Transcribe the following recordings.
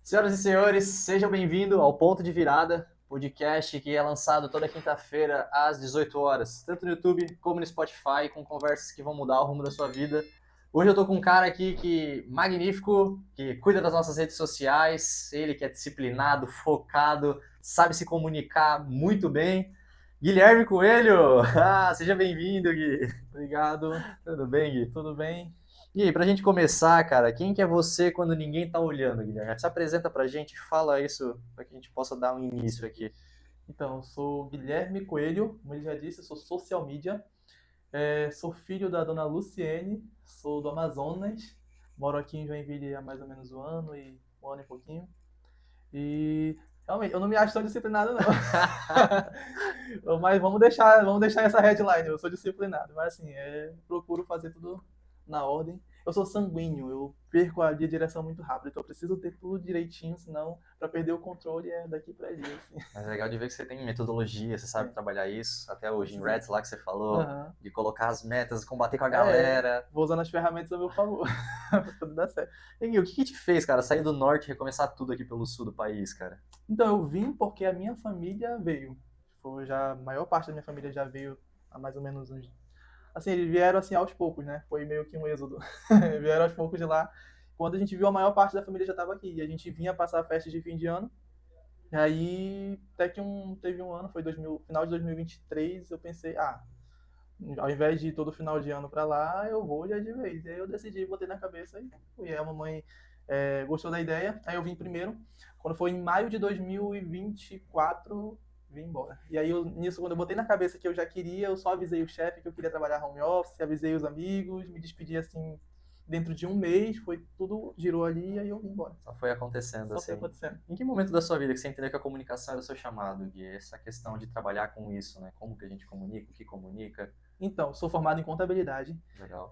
Senhoras e senhores, sejam bem-vindos ao Ponto de Virada, podcast que é lançado toda quinta-feira às 18 horas, tanto no YouTube como no Spotify, com conversas que vão mudar o rumo da sua vida. Hoje eu tô com um cara aqui magnífico, que cuida das nossas redes sociais, ele que é disciplinado, focado, sabe se comunicar muito bem. Guilherme Coelho! Seja bem-vindo, Gui! Obrigado, Tudo bem, Gui? tudo bem? E aí, pra gente começar, cara, quem que é você quando ninguém tá olhando, Guilherme? Se apresenta pra gente, fala isso pra que a gente possa dar um início aqui. Então, eu sou Guilherme Coelho, como ele já disse, eu sou social media, sou filho da dona Luciene, sou do Amazonas, moro aqui em Joinville há mais ou menos um ano e pouquinho. E realmente, eu não me acho tão disciplinado, não. Mas vamos deixar essa headline, eu sou disciplinado, mas assim, procuro fazer tudo na ordem. Eu sou sanguíneo, eu perco a direção muito rápido, então eu preciso ter tudo direitinho, senão para perder o controle é daqui para ali, assim. Mas é legal de ver que você tem metodologia, você sabe trabalhar isso, até hoje em Preciso. Reds lá que você falou, Aham. de colocar as metas, combater com a É, galera. vou usando as ferramentas a meu favor, pra tudo dar certo. E Gui, o que que te fez, cara, sair do norte e recomeçar tudo aqui pelo sul do país, cara? Então, eu vim porque a minha família veio. A maior parte da minha família já veio há mais ou menos uns. Assim, eles vieram assim aos poucos, né? Foi meio que um êxodo. Vieram aos poucos de lá. Quando a gente viu, a maior parte da família já estava aqui. E a gente vinha passar festas de fim de ano. E aí, até que teve um ano, foi final de 2023, eu pensei, ao invés de ir todo final de ano para lá, eu vou já de vez. E aí eu decidi, botei na cabeça e fui. Aí a mamãe gostou da ideia, aí eu vim primeiro. Quando foi em maio de 2024, vim embora. E aí, nisso, quando eu botei na cabeça que eu já queria, eu só avisei o chefe que eu queria trabalhar home office, avisei os amigos, me despedi assim, dentro de um mês, foi tudo, girou ali e aí eu vim embora. Só foi acontecendo, Só foi assim. acontecendo. Em que momento da sua vida que você entendeu que a comunicação era o seu chamado, Gui? Essa questão de trabalhar com isso, né? Como que a gente comunica, o que comunica? Então, sou formado em contabilidade, Legal.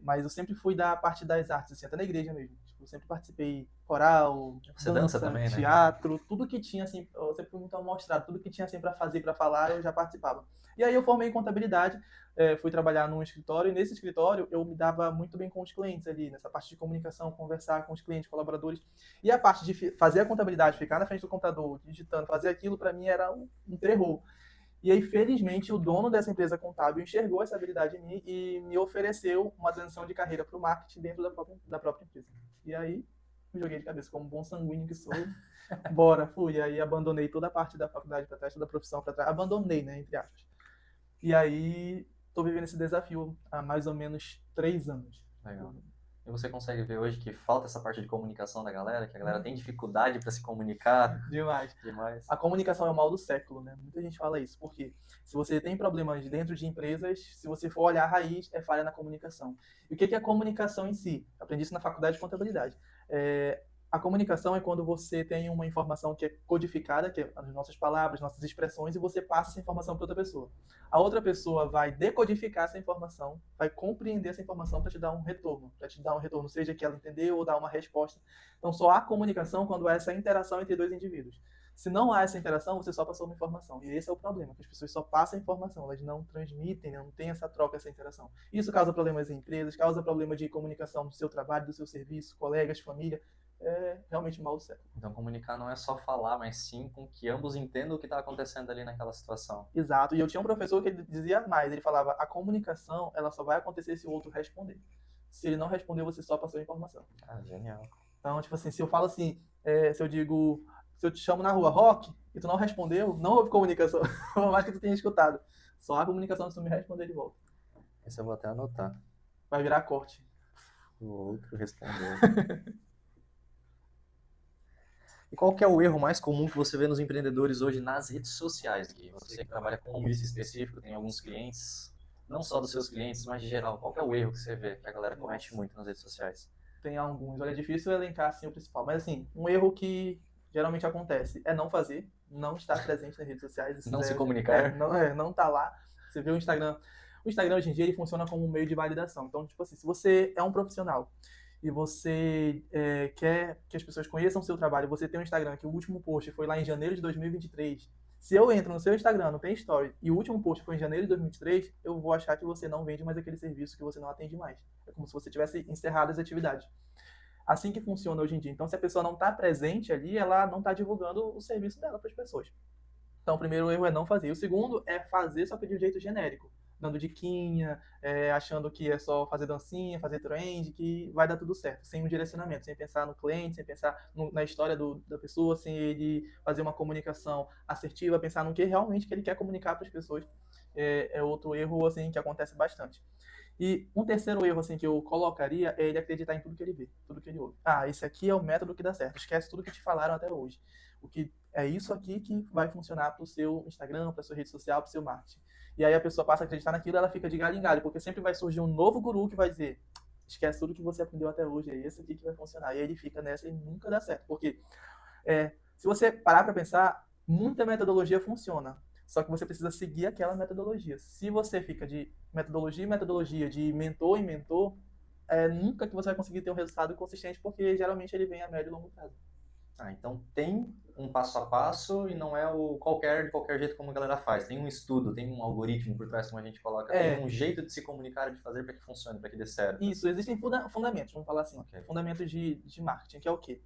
mas eu sempre fui da parte das artes, assim, até na igreja mesmo. Tipo, eu sempre participei coral, Você dança dança, também, né? teatro, tudo que tinha, assim, eu sempre fui muito amostrado, tudo que tinha, assim, para fazer, para falar, eu já participava. E aí eu formei em contabilidade, fui trabalhar num escritório, e nesse escritório eu me dava muito bem com os clientes ali, nessa parte de comunicação, conversar com os clientes, colaboradores. E a parte de fazer a contabilidade, ficar na frente do computador, digitando, fazer aquilo, para mim era um terror. E aí, felizmente, o dono dessa empresa contábil enxergou essa habilidade em mim e me ofereceu uma transição de carreira para o marketing dentro da própria empresa. E aí, me joguei de cabeça, como um bom sanguíneo que sou. Bora, fui. E aí, abandonei toda a parte da faculdade para trás, toda a profissão para trás. Abandonei, né, entre aspas. E aí, estou vivendo esse desafio há mais ou menos 3 anos. Legal. E você consegue ver hoje que falta essa parte de comunicação da galera, que a galera tem dificuldade para se comunicar Demais. demais? A comunicação é o mal do século, né? Muita gente fala isso, porque se você tem problemas dentro de empresas, se você for olhar a raiz, é falha na comunicação. E o que é a comunicação em si? Aprendi isso na faculdade de contabilidade. A comunicação é quando você tem uma informação que é codificada, que é as nossas palavras, nossas expressões, e você passa essa informação para outra pessoa. A outra pessoa vai decodificar essa informação, vai compreender essa informação para te dar um retorno, seja que ela entendeu ou dar uma resposta. Então, só há comunicação quando há essa interação entre dois indivíduos. Se não há essa interação, você só passou uma informação. E esse é o problema, que as pessoas só passam informação, elas não transmitem, não tem essa troca, essa interação. Isso causa problemas em empresas, causa problema de comunicação do seu trabalho, do seu serviço, colegas, família. É realmente mal do século. Então, comunicar não é só falar, mas sim com que ambos entendam o que está acontecendo ali naquela situação. Exato. E eu tinha um professor que ele dizia mais, ele falava, a comunicação, ela só vai acontecer se o outro responder. Se ele não responder, você só passou a informação. Genial. Então, tipo assim, se eu falo assim, se eu te chamo na rua, Rock, e tu não respondeu, não houve comunicação. Por mais que tu tenha escutado. Só há comunicação se tu me responder de volta. Esse eu vou até anotar. Vai virar corte. O outro respondeu. E qual que é o erro mais comum que você vê nos empreendedores hoje nas redes sociais, Gui? Você que trabalha com isso específico, tem alguns clientes, não só dos seus clientes, mas de geral. Qual que é o erro que você vê que a galera comete muito nas redes sociais? Tem alguns. Olha, é difícil elencar assim o principal. Mas assim, um erro que geralmente acontece é não fazer, não estar presente nas redes sociais. Isso Não se é, comunicar? não tá lá. Você vê o Instagram. O Instagram hoje em dia ele funciona como um meio de validação. Então, tipo assim, se você é um profissional e você quer que as pessoas conheçam o seu trabalho, você tem um Instagram que o último post foi lá em janeiro de 2023. Se eu entro no seu Instagram, não tem story, e o último post foi em janeiro de 2023, eu vou achar que você não vende mais aquele serviço, que você não atende mais. É como se você tivesse encerrado as atividades. assim que funciona hoje em dia. Então, se a pessoa não está presente ali, ela não está divulgando o serviço dela para as pessoas. Então, o primeiro erro é não fazer. O segundo é fazer, só que de um jeito genérico. Dando diquinha, achando que é só fazer dancinha, fazer trend, que vai dar tudo certo. Sem um direcionamento, sem pensar no cliente, sem pensar na história da pessoa, sem ele fazer uma comunicação assertiva, pensar no que realmente que ele quer comunicar para as pessoas. É outro erro, assim, que acontece bastante. E um terceiro erro, assim, que eu colocaria é ele acreditar em tudo que ele vê, tudo que ele ouve. Ah, esse aqui é o método que dá certo. Esquece tudo que te falaram até hoje. O que é isso aqui que vai funcionar para o seu Instagram, para sua rede social, para o seu marketing. E aí a pessoa passa a acreditar naquilo, ela fica de galho em galho, porque sempre vai surgir um novo guru que vai dizer: esquece tudo que você aprendeu até hoje, é esse aqui que vai funcionar. E aí ele fica nessa e nunca dá certo. Porque se você parar para pensar, muita metodologia funciona. Só que você precisa seguir aquela metodologia. Se você fica de metodologia em metodologia, de mentor em mentor, nunca que você vai conseguir ter um resultado consistente, porque geralmente ele vem a médio e longo prazo. Então tem um passo a passo e não é de qualquer jeito como a galera faz. Tem um estudo, tem um algoritmo por trás, como a gente coloca. Tem um jeito de se comunicar, de fazer para que funcione, para que dê certo. Isso, existem fundamentos, vamos falar assim. Okay. Fundamentos de marketing, que é o quê?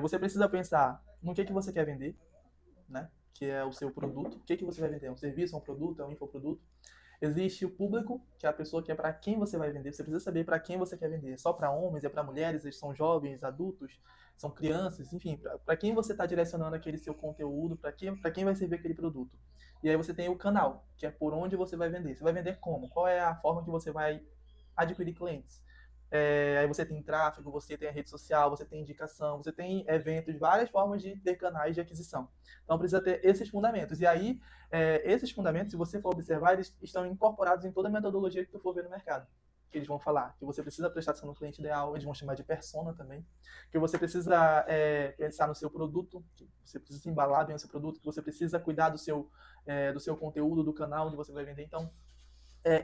Você precisa pensar no que você quer vender, né? Que é o seu produto. O que você vai vender? É um serviço, é um produto, é um infoproduto? Existe o público, que é a pessoa que é para quem você vai vender. Você precisa saber para quem você quer vender. É só para homens, é para mulheres, eles são jovens, adultos, são crianças, enfim, para quem você está direcionando aquele seu conteúdo, para quem vai servir aquele produto. E aí você tem o canal, que é por onde você vai vender. Você vai vender como? Qual é a forma que você vai adquirir clientes? Aí você tem tráfego, você tem a rede social, você tem indicação, você tem eventos, várias formas de ter canais de aquisição. Então precisa ter esses fundamentos. E aí, esses fundamentos, se você for observar, eles estão incorporados em toda a metodologia que tu for ver no mercado. Que eles vão falar que você precisa prestar atenção no cliente ideal, eles vão chamar de persona também, que você precisa pensar no seu produto, que você precisa embalar bem o seu produto, que você precisa cuidar do seu conteúdo, do canal onde você vai vender. Então,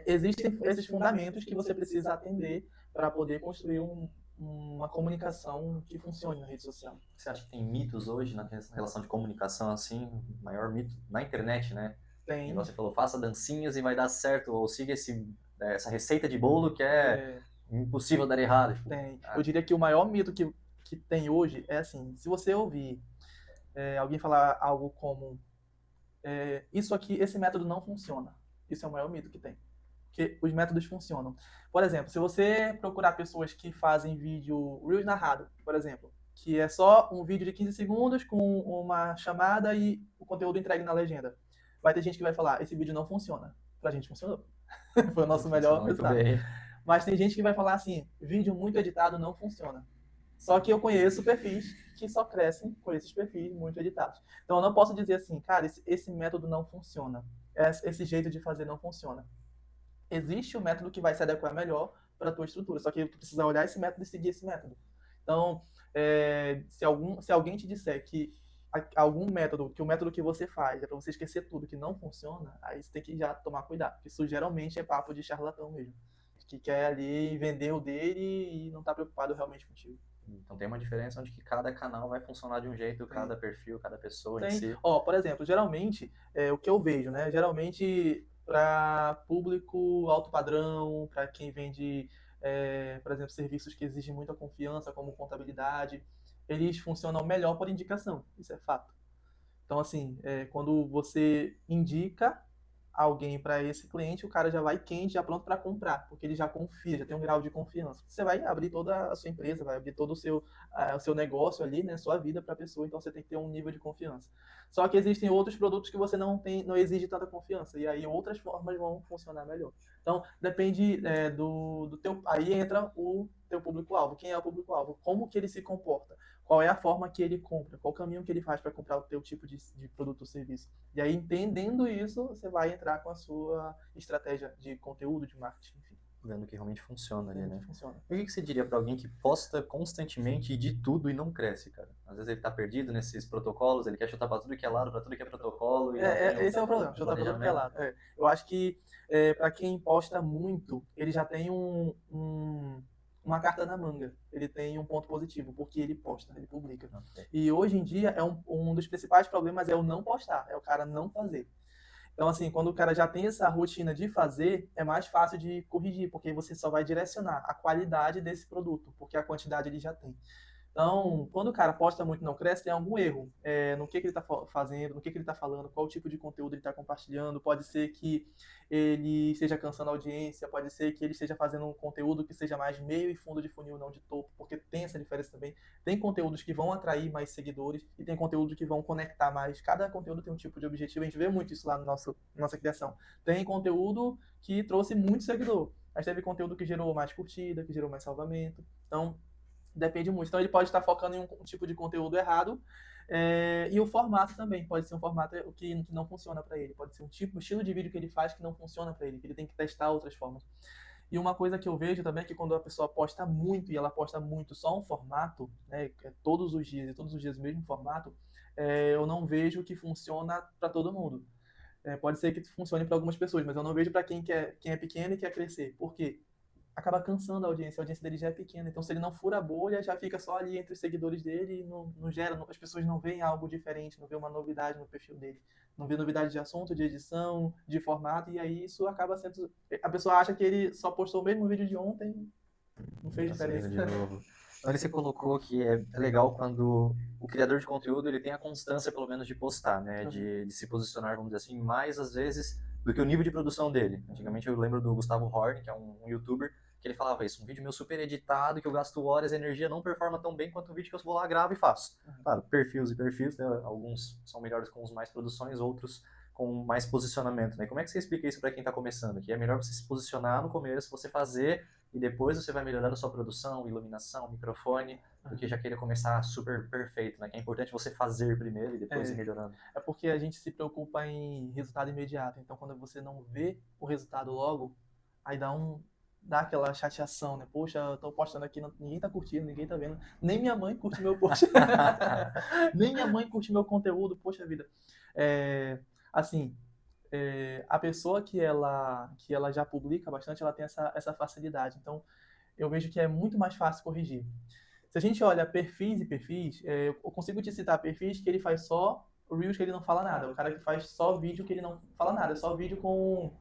existem esses fundamentos que você precisa atender para poder construir uma comunicação que funcione na rede social. Você acha que tem mitos hoje na relação de comunicação, assim, o maior mito na internet, né? Tem. E você falou, faça dancinhas e vai dar certo, ou siga essa receita de bolo que é impossível dar errado. Tem. Eu diria que o maior mito que tem hoje é assim, se você ouvir alguém falar algo como isso aqui, esse método não funciona. Isso é o maior mito que tem. Porque os métodos funcionam. Por exemplo, se você procurar pessoas que fazem vídeo Reels narrado, por exemplo, que é só um vídeo de 15 segundos com uma chamada e o conteúdo entregue na legenda. Vai ter gente que vai falar, esse vídeo não funciona. Pra gente funcionou. Foi o nosso melhor resultado. Mas tem gente que vai falar assim, vídeo muito editado não funciona. Só que eu conheço perfis que só crescem com esses perfis muito editados. Então eu não posso dizer assim, cara, esse método não funciona. Esse jeito de fazer não funciona. Existe um método que vai se adequar melhor para a tua estrutura, só que tu precisa olhar esse método e seguir esse método. Então, se alguém te disser que algum método, que o método que você faz é para você esquecer tudo que não funciona, aí você tem que já tomar cuidado, porque isso geralmente é papo de charlatão mesmo, que quer ali vender o dele e não está preocupado realmente contigo. Então tem uma diferença onde que cada canal vai funcionar de um jeito, cada perfil, cada pessoa em si. Por exemplo, geralmente, o que eu vejo, né? Geralmente para público alto padrão, para quem vende, por exemplo, serviços que exigem muita confiança, como contabilidade, eles funcionam melhor por indicação, isso é fato. Então, assim, quando você indica alguém para esse cliente, o cara já vai quente, já pronto para comprar, porque ele já confia, já tem um grau de confiança. Você vai abrir toda a sua empresa, vai abrir todo o seu negócio ali, né, sua vida para a pessoa, então você tem que ter um nível de confiança. Só que existem outros produtos que você não exige tanta confiança, e aí outras formas vão funcionar melhor. Então, depende do teu... Aí entra o teu público-alvo. Quem é o público-alvo? Como que ele se comporta? Qual é a forma que ele compra? Qual o caminho que ele faz para comprar o teu tipo de produto ou serviço? E aí, entendendo isso, você vai entrar com a sua estratégia de conteúdo, de marketing, enfim. Vendo que realmente funciona ali, né? Funciona. E o que você diria para alguém que posta constantemente de tudo e não cresce, cara? Às vezes ele tá perdido nesses protocolos, ele quer chutar para tudo que é lado, para tudo que é protocolo. Esse é o problema, chutar para tudo que é lado. Eu acho que para quem posta muito, ele já tem uma carta na manga. Ele tem um ponto positivo, porque ele posta, ele publica. Okay. E hoje em dia, um dos principais problemas é o não postar, é o cara não fazer. Então, assim, quando o cara já tem essa rotina de fazer, é mais fácil de corrigir, porque você só vai direcionar a qualidade desse produto, porque a quantidade ele já tem. Então, quando o cara posta muito e não cresce, tem algum erro no que ele está fazendo, no que ele está falando, qual tipo de conteúdo ele está compartilhando. Pode ser que ele esteja cansando a audiência, pode ser que ele esteja fazendo um conteúdo que seja mais meio e fundo de funil, não de topo, porque tem essa diferença também. Tem conteúdos que vão atrair mais seguidores e tem conteúdos que vão conectar mais. Cada conteúdo tem um tipo de objetivo, a gente vê muito isso lá no nossa criação. Tem conteúdo que trouxe muito seguidor, mas teve conteúdo que gerou mais curtida, que gerou mais salvamento. Então, depende muito. Então ele pode estar focando em um tipo de conteúdo errado. E o formato também pode ser um formato que não funciona para ele. Pode ser um estilo de vídeo que ele faz que não funciona para ele, que ele tem que testar outras formas. E uma coisa que eu vejo também é que quando a pessoa posta muito e ela posta muito só um formato, né, todos os dias e todos os dias o mesmo formato, eu não vejo que funciona para todo mundo. Pode ser que funcione para algumas pessoas, mas eu não vejo para quem é pequeno e quer crescer. Por quê? Acaba cansando a audiência dele já é pequena. Então, se ele não fura a bolha, já fica só ali entre os seguidores dele e não gera, as pessoas não veem algo diferente, não vê uma novidade no perfil dele. Não vê novidade de assunto, de edição, de formato, e aí isso acaba sendo. A pessoa acha que ele só postou o mesmo vídeo de ontem, não fez diferença. De novo. Então, você colocou que é legal quando o criador de conteúdo ele tem a constância, pelo menos, de postar, né? De se posicionar, vamos dizer assim, mais às vezes do que o nível de produção dele. Antigamente eu lembro do Gustavo Horn, que é um youtuber, que ele falava isso, um vídeo meu super editado, que eu gasto horas e energia, não performa tão bem quanto o vídeo que eu vou lá, gravo e faço. Claro, perfis e perfis, né? Alguns são melhores com os mais produções, outros com mais posicionamento, né? Como é que você explica isso para quem está começando? Que é melhor você se posicionar no começo, você fazer e depois você vai melhorando a sua produção, iluminação, microfone, do que já querer começar super perfeito, né? Que é importante você fazer primeiro e depois ir melhorando. É porque a gente se preocupa em resultado imediato. Então, quando você não vê o resultado logo, aí dá aquela chateação, né? Poxa, eu tô postando aqui, ninguém tá curtindo, ninguém tá vendo. Nem minha mãe curte meu post. Nem minha mãe curte meu conteúdo, poxa vida. Assim, a pessoa que ela já publica bastante, ela tem essa facilidade. Então, eu vejo que é muito mais fácil corrigir. Se a gente olha perfis e perfis, eu consigo te citar perfis que ele faz só Reels que ele não fala nada. O cara que faz só vídeo que ele não fala nada, é só vídeo com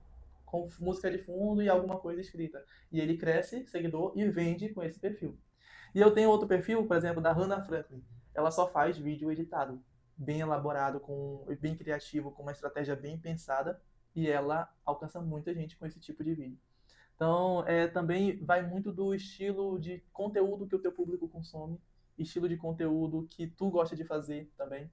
música de fundo e alguma coisa escrita. E ele cresce, seguidor, e vende com esse perfil. E eu tenho outro perfil, por exemplo, da Hannah Franklin. Ela só faz vídeo editado, bem elaborado, bem criativo, com uma estratégia bem pensada, e ela alcança muita gente com esse tipo de vídeo. Então, também vai muito do estilo de conteúdo que o teu público consome, estilo de conteúdo que tu gosta de fazer também.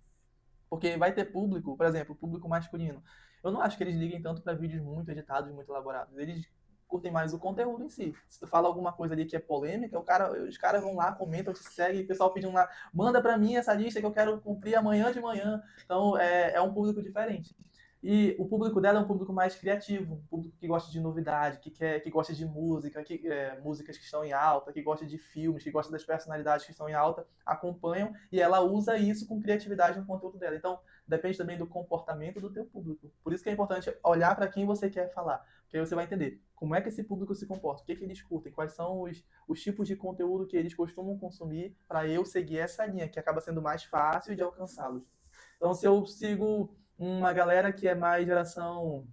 Porque vai ter público, por exemplo, público masculino. Eu não acho que eles liguem tanto para vídeos muito editados, muito elaborados. Eles curtem mais o conteúdo em si. Se tu fala alguma coisa ali que é polêmica, os caras vão lá, comentam, te seguem, o pessoal pedindo lá, manda para mim essa lista que eu quero cumprir amanhã de manhã. Então, é um público diferente. E o público dela é um público mais criativo, um público que gosta de novidade, que gosta de música, músicas que estão em alta, que gosta de filmes, que gosta das personalidades que estão em alta, acompanham e ela usa isso com criatividade no conteúdo dela. Então, depende também do comportamento do teu público. Por isso que é importante olhar para quem você quer falar, porque aí você vai entender como é que esse público se comporta, o que eles curtem, quais são os tipos de conteúdo que eles costumam consumir para eu seguir essa linha, que acaba sendo mais fácil de alcançá-los. Então, se eu sigo uma galera que é mais geração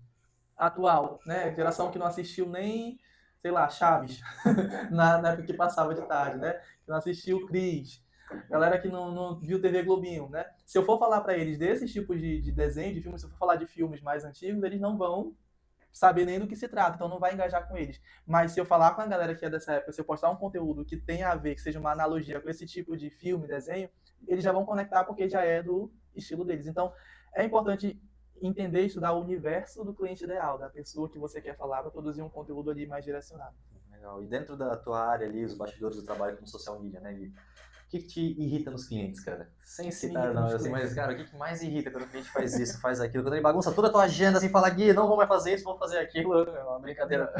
atual, né? Geração que não assistiu nem, sei lá, Chaves, na época que passava de tarde, né? Que não assistiu Cris, galera que não viu TV Globinho, né? Se eu for falar para eles desses tipos de desenho, de filmes, se eu for falar de filmes mais antigos, eles não vão saber nem do que se trata, então não vai engajar com eles. Mas se eu falar com a galera que é dessa época, se eu postar um conteúdo que tenha a ver, que seja uma analogia com esse tipo de filme, desenho, eles já vão conectar porque já é do estilo deles. Então, é importante entender e estudar o universo do cliente ideal, da pessoa que você quer falar para produzir um conteúdo ali mais direcionado. Legal. E dentro da tua área ali, os bastidores do trabalho com social media, né, Gui? O que te irrita nos clientes, cara? Sem citar não, assim, mas, cara, o que mais irrita quando o cliente faz isso, faz aquilo? Quando ele bagunça toda a tua agenda, assim, fala, Gui, não vou mais fazer isso, vou fazer aquilo. É uma brincadeira,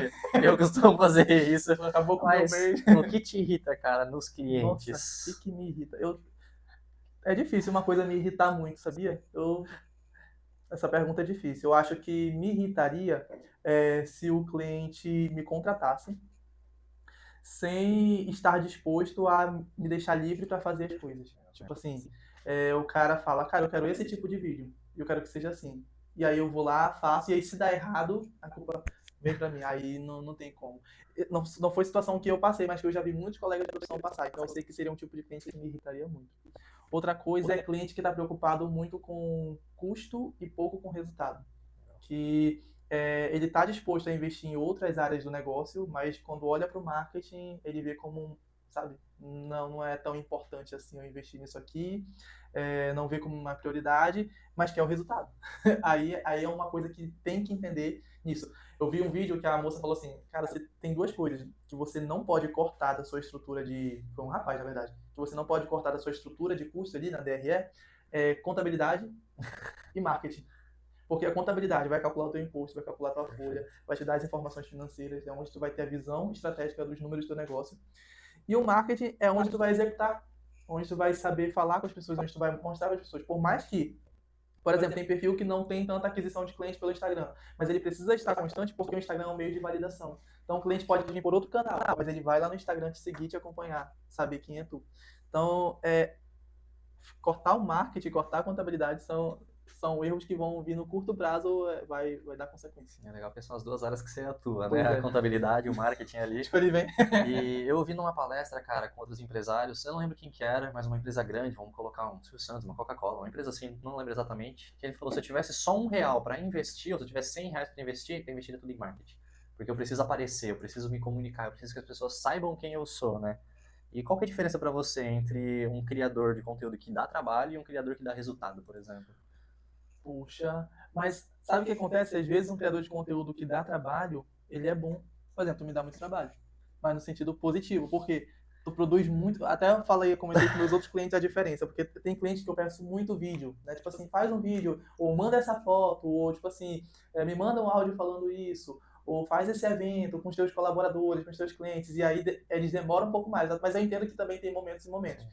eu costumo fazer isso. Acabou com o meu mês. O que te irrita, cara, nos clientes? Nossa, o que me irrita? É difícil uma coisa me irritar muito, sabia? Essa pergunta é difícil. Eu acho que me irritaria se o cliente me contratasse sem estar disposto a me deixar livre para fazer as coisas. Tipo assim, o cara fala, cara, eu quero esse tipo de vídeo, e eu quero que seja assim. e aí eu vou lá, faço, e aí se dá errado, a culpa vem pra mim. Aí não tem como. Não foi situação que eu passei, mas que eu já vi muitos colegas de profissão passar. Então eu sei que seria um tipo de cliente que me irritaria muito. Outra coisa é cliente que está preocupado muito com custo e pouco com resultado. Que ele está disposto a investir em outras áreas do negócio, mas quando olha para o marketing, ele vê como, sabe, não é tão importante assim eu investir nisso aqui, não vê como uma prioridade, mas quer o resultado. Aí é uma coisa que tem que entender nisso. Eu vi um vídeo que a moça falou assim, cara, você tem duas coisas que você não pode cortar da sua estrutura de... Foi um rapaz, na verdade. Que você não pode cortar da sua estrutura de custo ali na DRE, contabilidade e marketing. Porque a contabilidade vai calcular o teu imposto, vai calcular a tua folha, vai te dar as informações financeiras, é onde tu vai ter a visão estratégica dos números do teu negócio. E o marketing é onde tu vai executar, onde tu vai saber falar com as pessoas, onde tu vai mostrar para as pessoas. Por mais que, por exemplo, tem perfil que não tem tanta aquisição de clientes pelo Instagram, mas ele precisa estar constante porque o Instagram é um meio de validação. Então o cliente pode vir por outro canal, mas ele vai lá no Instagram te seguir, te acompanhar, saber quem é tu. Então, cortar o marketing, cortar a contabilidade são erros que vão vir no curto prazo, vai dar consequência. É legal porque são as duas áreas que você atua, Pois né? A é. contabilidade, o marketing ali. Escolhi bem. E eu ouvi numa palestra, cara, com outros empresários, eu não lembro quem que era, mas uma empresa grande, vamos colocar um Silvio Santos, uma Coca-Cola, uma empresa assim, não lembro exatamente, que ele falou, se eu tivesse só R$ 1 para investir, ou se eu tivesse R$ 100 para investir, eu investiria tudo em marketing. Porque eu preciso aparecer, eu preciso me comunicar, eu preciso que as pessoas saibam quem eu sou, né? E qual que é a diferença para você entre um criador de conteúdo que dá trabalho e um criador que dá resultado, por exemplo? Puxa, mas sabe o que acontece? Às vezes um criador de conteúdo que dá trabalho, ele é bom. Por exemplo, tu me dá muito trabalho, mas no sentido positivo, porque tu produz muito. Até eu falei, comentei com meus outros clientes a diferença, porque tem clientes que eu peço muito vídeo, né? Tipo assim, faz um vídeo, ou manda essa foto, ou tipo assim, me manda um áudio falando isso, ou faz esse evento com os teus colaboradores, com os teus clientes, e aí eles demoram um pouco mais, mas eu entendo que também tem momentos e momentos.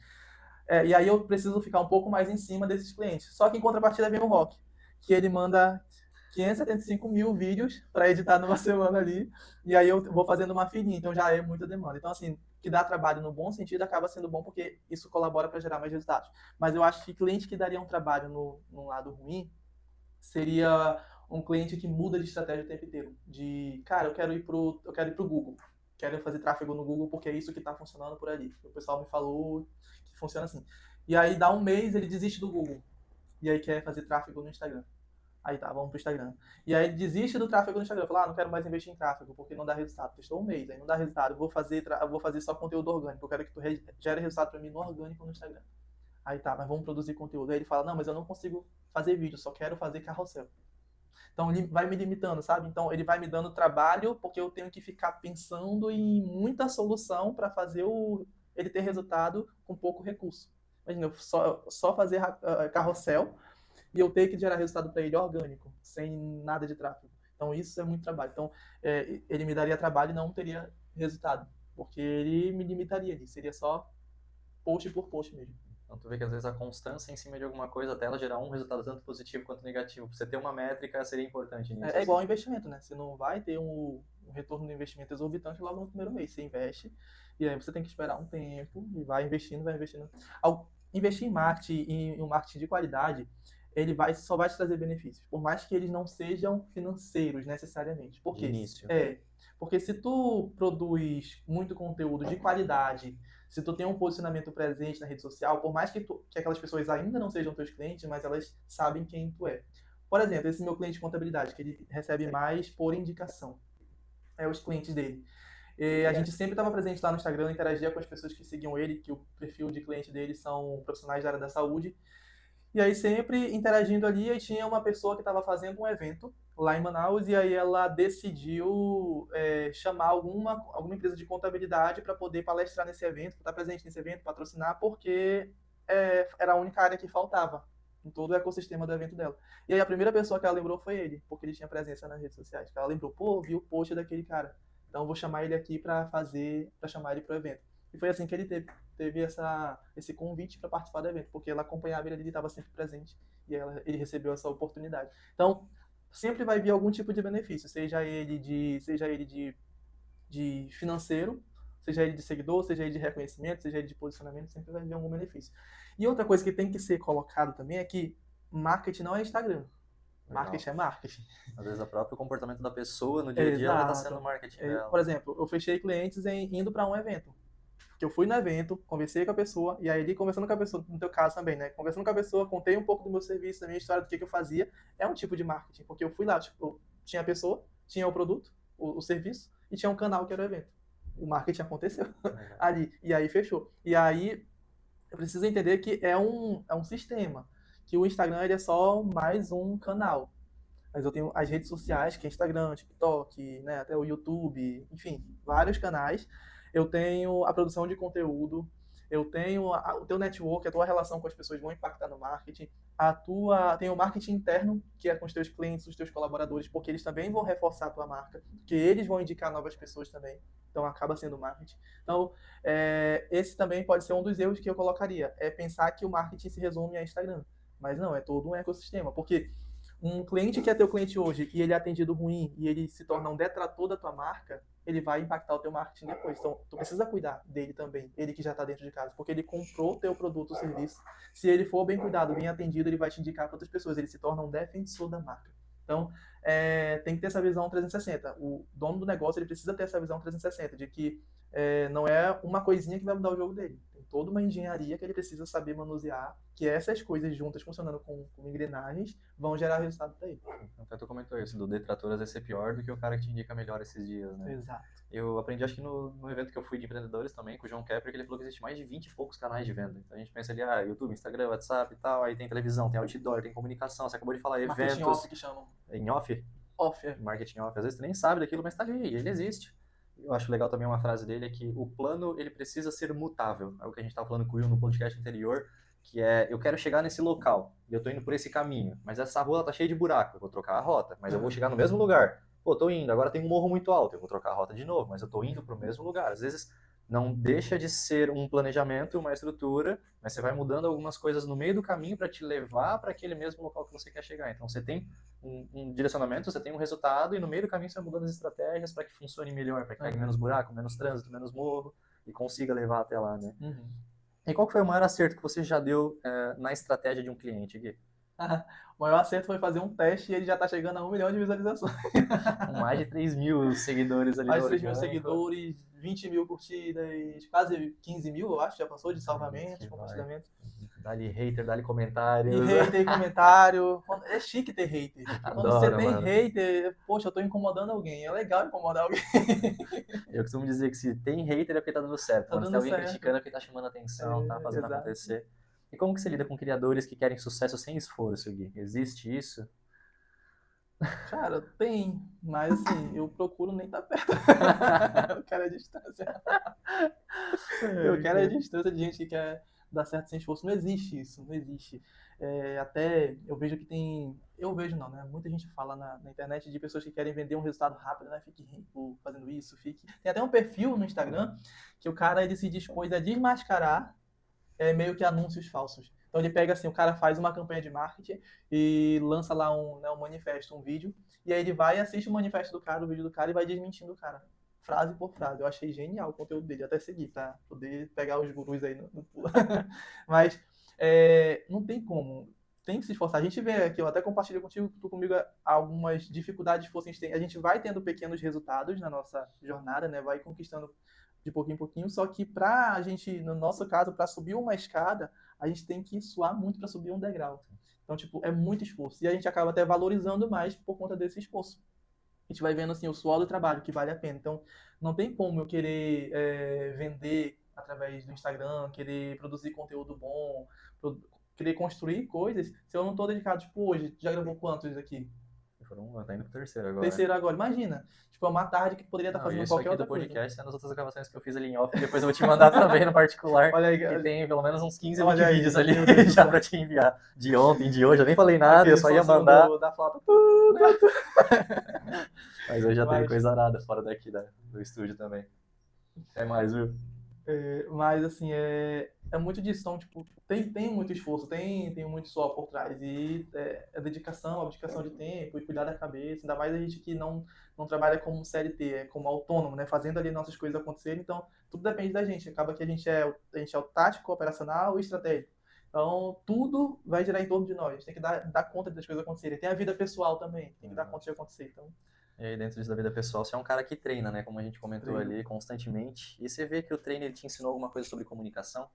E aí eu preciso ficar um pouco mais em cima desses clientes. Só que em contrapartida vem o Rock, que ele manda 575 mil vídeos para editar numa semana ali, e aí eu vou fazendo uma fininha, então já é muita demanda. Então, assim, que dá trabalho no bom sentido acaba sendo bom porque isso colabora para gerar mais resultados. Mas eu acho que cliente que daria um trabalho no lado ruim seria um cliente que muda de estratégia o tempo inteiro. De, cara, eu quero ir pro Google. Quero fazer tráfego no Google porque é isso que está funcionando por ali. O pessoal me falou que funciona assim. E aí dá um mês, ele desiste do Google. E aí quer fazer tráfego no Instagram. Aí tá, vamos pro Instagram. E aí ele desiste do tráfego no Instagram. Fala, não quero mais investir em tráfego, porque não dá resultado. Testou um mês, aí não dá resultado. Eu vou fazer só conteúdo orgânico. Eu quero que tu gere resultado para mim no orgânico no Instagram. Aí tá, mas vamos produzir conteúdo. Aí ele fala, não, mas eu não consigo fazer vídeo, só quero fazer carrossel. Então ele vai me limitando, sabe? Então ele vai me dando trabalho porque eu tenho que ficar pensando em muita solução para fazer ele ter resultado com pouco recurso. Imagina, eu só fazer carrossel e eu ter que gerar resultado para ele orgânico, sem nada de tráfego. Então isso é muito trabalho. Então ele me daria trabalho e não teria resultado, porque ele me limitaria ali. Seria só post por post mesmo. Então tu vê que às vezes a constância em cima de alguma coisa, até ela gerar um resultado tanto positivo quanto negativo, pra você ter uma métrica seria importante nisso. É igual ao investimento, né? Você não vai ter um retorno do investimento exorbitante logo no primeiro mês. Você investe e aí você tem que esperar um tempo e vai investindo, vai investindo. Ao investir em marketing, em um marketing de qualidade, ele só vai te trazer benefícios, por mais que eles não sejam financeiros necessariamente. Por De quê? início. Porque se tu produz muito conteúdo de qualidade, se tu tem um posicionamento presente na rede social, por mais que aquelas pessoas ainda não sejam teus clientes, mas elas sabem quem tu é. Por exemplo, esse meu cliente de contabilidade, que ele recebe mais por indicação, os clientes dele. A gente sempre estava presente lá no Instagram, interagia com as pessoas que seguiam ele, que o perfil de cliente dele são profissionais da área da saúde. E aí sempre interagindo ali, aí tinha uma pessoa que estava fazendo um evento lá em Manaus, e aí ela decidiu chamar alguma empresa de contabilidade para poder palestrar nesse evento, estar presente nesse evento, patrocinar, porque era a única área que faltava em todo o ecossistema do evento dela. E aí a primeira pessoa que ela lembrou foi ele, porque ele tinha presença nas redes sociais. Ela lembrou, pô, vi o post daquele cara, então eu vou chamar ele aqui para chamar ele para o evento. E foi assim que ele teve esse convite para participar do evento, porque ela acompanhava ele estava sempre presente e ele recebeu essa oportunidade. Então, sempre vai vir algum tipo de benefício, seja ele de financeiro, seja ele de seguidor, seja ele de reconhecimento, seja ele de posicionamento, sempre vai vir algum benefício. E outra coisa que tem que ser colocado também é que marketing não é Instagram. Legal. Marketing é marketing. Às vezes o próprio comportamento da pessoa no dia a dia vai estar sendo o Exato. marketing dela. Por exemplo, eu fechei clientes indo para um evento. Que eu fui no evento, conversei com a pessoa, e aí ali conversando com a pessoa, no teu caso também, né? Conversando com a pessoa, contei um pouco do meu serviço, da minha história, do que eu fazia. É um tipo de marketing, porque eu fui lá, tipo, tinha a pessoa, tinha o produto, o serviço, e tinha um canal que era o evento. O marketing aconteceu ali, e aí fechou. E aí, eu preciso entender que é um sistema, que o Instagram ele é só mais um canal. Mas eu tenho as redes sociais, que é Instagram, TikTok, né, até o YouTube, enfim, vários canais. Eu tenho a produção de conteúdo, eu tenho o teu network, a tua relação com as pessoas vão impactar no marketing. Tem o marketing interno, que é com os teus clientes, os teus colaboradores, porque eles também vão reforçar a tua marca, que eles vão indicar novas pessoas também. Então acaba sendo marketing. Então, esse também pode ser um dos erros que eu colocaria, é pensar que o marketing se resume a Instagram. Mas não, é todo um ecossistema, porque um cliente que é teu cliente hoje e ele é atendido ruim e ele se torna um detrator da tua marca, ele vai impactar o teu marketing depois. Então, tu precisa cuidar dele também, ele que já está dentro de casa, porque ele comprou o teu produto ou serviço. Se ele for bem cuidado, bem atendido, ele vai te indicar para outras pessoas, ele se torna um defensor da marca. Então, tem que ter essa visão 360. O dono do negócio ele precisa ter essa visão 360, de que não é uma coisinha que vai mudar o jogo dele. Tem toda uma engenharia que ele precisa saber manusear, que essas coisas juntas funcionando com engrenagens vão gerar resultado para ele. Até tu comentou isso, do detrator às vezes ser pior do que o cara que te indica melhor esses dias, né? Exato. Eu aprendi, acho que no evento que eu fui de empreendedores também, com o João Kepler, que ele falou que existe mais de 20 e poucos canais de venda. Então a gente pensa ali, YouTube, Instagram, WhatsApp e tal, aí tem televisão, tem outdoor, tem comunicação, você acabou de falar, Marketing eventos. off que chamam. Em off? Off, Marketing off. Às vezes tu nem sabe daquilo, mas tá ali, ele existe. Eu acho legal também uma frase dele, é que o plano, ele precisa ser mutável. É o que a gente estava falando com o Will no podcast anterior, que é, eu quero chegar nesse local, e eu tô indo por esse caminho, mas essa rua tá cheia de buraco, eu vou trocar a rota, mas eu vou chegar no mesmo lugar. Pô, tô indo, agora tem um morro muito alto, eu vou trocar a rota de novo, mas eu tô indo pro mesmo lugar. Às vezes não deixa de ser um planejamento, uma estrutura, mas você vai mudando algumas coisas no meio do caminho para te levar para aquele mesmo local que você quer chegar. Então você tem um direcionamento, você tem um resultado, e no meio do caminho você vai mudando as estratégias para que funcione melhor, para que pegue menos buraco, menos trânsito, menos morro, e consiga levar até lá, né? Uhum. E qual que foi o maior acerto que você já deu na estratégia de um cliente, Gui? O maior acerto foi fazer um teste e ele já está chegando a 1 milhão de visualizações. Com mais de 3 mil seguidores ali Mais no de 3 mil orgânico. seguidores, 20 mil curtidas, quase 15 mil, eu acho, já passou de salvamentos, compartilhamentos. Dá-lhe hater, dá-lhe comentários. E hater, comentário. É chique ter hater. Quando você Adoro, tem mano. hater, poxa, eu tô incomodando alguém. É legal incomodar alguém. Eu costumo dizer que se tem hater é porque tá dando certo. Tá Quando se tem dando alguém certo. criticando é porque tá chamando atenção, tá fazendo Exato. acontecer. E como que você lida com criadores que querem sucesso sem esforço, Gui? Existe isso? Cara, tem, mas assim, eu procuro nem estar perto. Eu quero a distância. Eu quero a distância de gente que quer dar certo sem esforço. Não existe isso, não existe. Até eu vejo que tem. Eu vejo não, né? Muita gente fala na internet de pessoas que querem vender um resultado rápido, né? Fique rico fazendo isso, fique. Tem até um perfil no Instagram que o cara ele se dispôs a desmascarar meio que anúncios falsos. Então ele pega assim, o cara faz uma campanha de marketing e lança lá um manifesto, um vídeo, e aí ele vai, assiste o manifesto do cara, o vídeo do cara e vai desmentindo o cara, frase por frase. Eu achei genial o conteúdo dele, até seguir, pra poder pegar os gurus aí no pulo. Mas não tem como, tem que se esforçar. A gente vê aqui, eu até compartilhei contigo, tu comigo, algumas dificuldades que a gente vai tendo pequenos resultados na nossa jornada, né? Vai conquistando de pouquinho em pouquinho, só que pra gente, no nosso caso, para subir uma escada, a gente tem que suar muito para subir um degrau. Então, tipo, é muito esforço. E a gente acaba até valorizando mais por conta desse esforço. A gente vai vendo, assim, o suor do trabalho, que vale a pena. Então, não tem como eu querer vender através do Instagram, querer produzir conteúdo bom, querer construir coisas, se eu não estou dedicado, tipo, hoje, já gravou quantos aqui? Tá indo pro terceiro agora. Terceiro agora, imagina. Tipo, é uma tarde que poderia estar fazendo qualquer outra coisa. Isso aqui do podcast é nas outras gravações que eu fiz ali em off, depois eu vou te mandar também no particular. Olha aí, que tem pelo menos uns 15 olha aí, vídeos ali meu Deus do já céu. pra te enviar. De ontem, de hoje, eu nem falei nada, Aquele eu só ia sonzinho mandar. da flauta. Mas eu já tenho Mas- coisa arada fora daqui do estúdio também. Até mais, viu? Mas assim, é muito disso. Então, tipo, tem muito esforço, tem muito suor por trás. E é dedicação, abdicação de tempo e cuidar da cabeça. Ainda mais a gente que não trabalha como CLT, é como autônomo, né? Fazendo ali nossas coisas acontecerem. Então, tudo depende da gente. Acaba que a gente é o tático, operacional e estratégico. Então, tudo vai girar em torno de nós. A gente tem que dar conta das coisas acontecerem. Tem a vida pessoal também, tem que dar conta de acontecer. Então, E aí, dentro disso da vida pessoal, você é um cara que treina, né? Como a gente comentou treino. ali, constantemente. E você vê que o treino ele te ensinou alguma coisa sobre comunicação?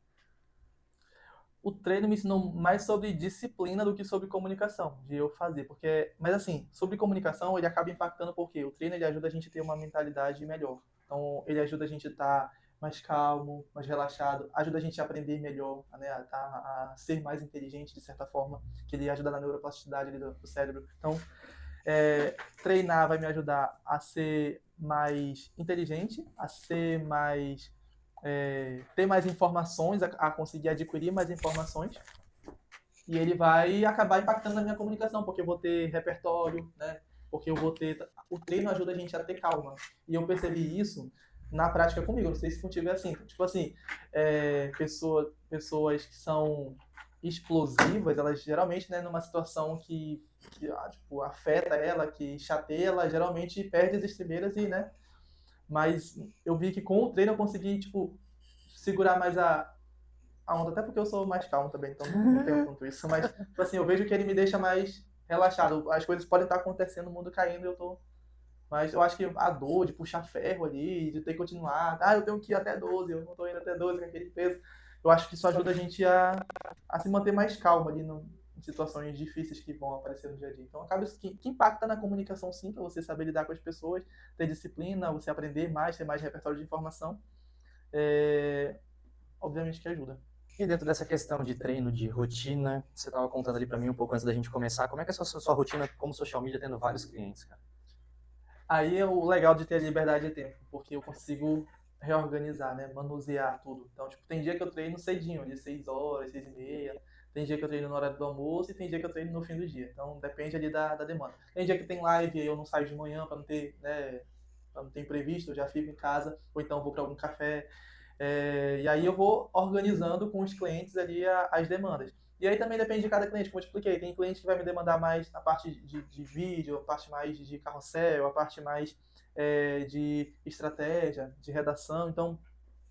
O treino me ensinou mais sobre disciplina do que sobre comunicação, de eu fazer, porque, mas assim, sobre comunicação ele acaba impactando porque o treino ele ajuda a gente a ter uma mentalidade melhor. Então, ele ajuda a gente a estar mais calmo, mais relaxado, ajuda a gente a aprender melhor, né, a ser mais inteligente de certa forma, que ele ajuda na neuroplasticidade ali do cérebro. Então, treinar vai me ajudar a ser mais inteligente, a ser mais ter mais informações, a conseguir adquirir mais informações, e ele vai acabar impactando na minha comunicação, porque eu vou ter repertório, né? Porque eu vou ter. O treino ajuda a gente a ter calma. E eu percebi isso na prática comigo. Não sei se contigo é assim. Tipo assim, pessoas que são explosivas, elas geralmente, né, numa situação que tipo, afeta ela, que chateia, ela geralmente perde as estribeiras e, né? Mas eu vi que com o treino eu consegui, tipo, segurar mais a onda, até porque eu sou mais calmo também, então não tenho tanto isso. Mas, tipo assim, eu vejo que ele me deixa mais relaxado. As coisas podem estar acontecendo, o mundo caindo e eu tô. Mas eu acho que a dor de puxar ferro ali, de ter que continuar. Ah, eu tenho que ir até 12, eu não tô indo até 12 com aquele peso. Eu acho que isso ajuda a gente a se manter mais calmo ali em situações difíceis que vão aparecer no dia a dia. Então, acaba isso que impacta na comunicação, sim, para você saber lidar com as pessoas, ter disciplina, você aprender mais, ter mais repertório de informação. Obviamente que ajuda. E dentro dessa questão de treino, de rotina, você estava contando ali para mim um pouco antes da gente começar, como é que é a sua rotina como social media tendo vários clientes, cara? Aí é o legal de ter a liberdade de tempo, porque eu consigo reorganizar, né? Manusear tudo. Então, tipo, tem dia que eu treino cedinho, de 6 horas, 6 e meia. Tem dia que eu treino na hora do almoço e tem dia que eu treino no fim do dia. Então, depende ali da demanda. Tem dia que tem live e eu não saio de manhã para não ter, né? Para não ter imprevisto, eu já fico em casa, ou então vou para algum café. E aí eu vou organizando com os clientes ali as demandas. E aí também depende de cada cliente, como eu te expliquei. Tem cliente que vai me demandar mais a parte de vídeo, a parte mais de carrossel, a parte mais de estratégia, de redação. Então,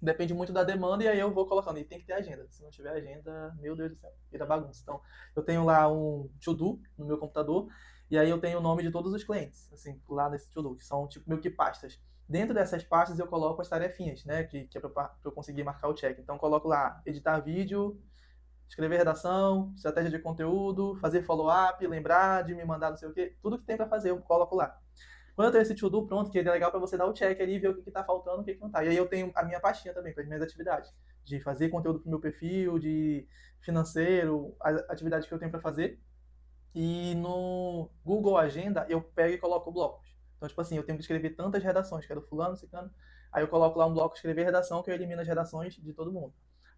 depende muito da demanda e aí eu vou colocando. E tem que ter agenda. Se não tiver agenda, meu Deus do céu, vira bagunça. Então, eu tenho lá um to-do no meu computador e aí eu tenho o nome de todos os clientes, assim, lá nesse to-do, que são tipo meio que pastas. Dentro dessas pastas eu coloco as tarefinhas, né, que é para eu conseguir marcar o check. Então, eu coloco lá editar vídeo, escrever redação, estratégia de conteúdo, fazer follow-up, lembrar de me mandar não sei o quê, tudo que tem para fazer eu coloco lá. Quando eu tenho esse to-do pronto, que é legal para você dar o check ali e ver o que está faltando, o que não tá. E aí eu tenho a minha pastinha também com as minhas atividades, de fazer conteúdo para o meu perfil, de financeiro, as atividades que eu tenho para fazer. E no Google Agenda eu pego e coloco blocos. Então, tipo assim, eu tenho que escrever tantas redações, que é do fulano, ciclano. Aí eu coloco lá um bloco escrever redação, que eu elimino as redações de todo mundo.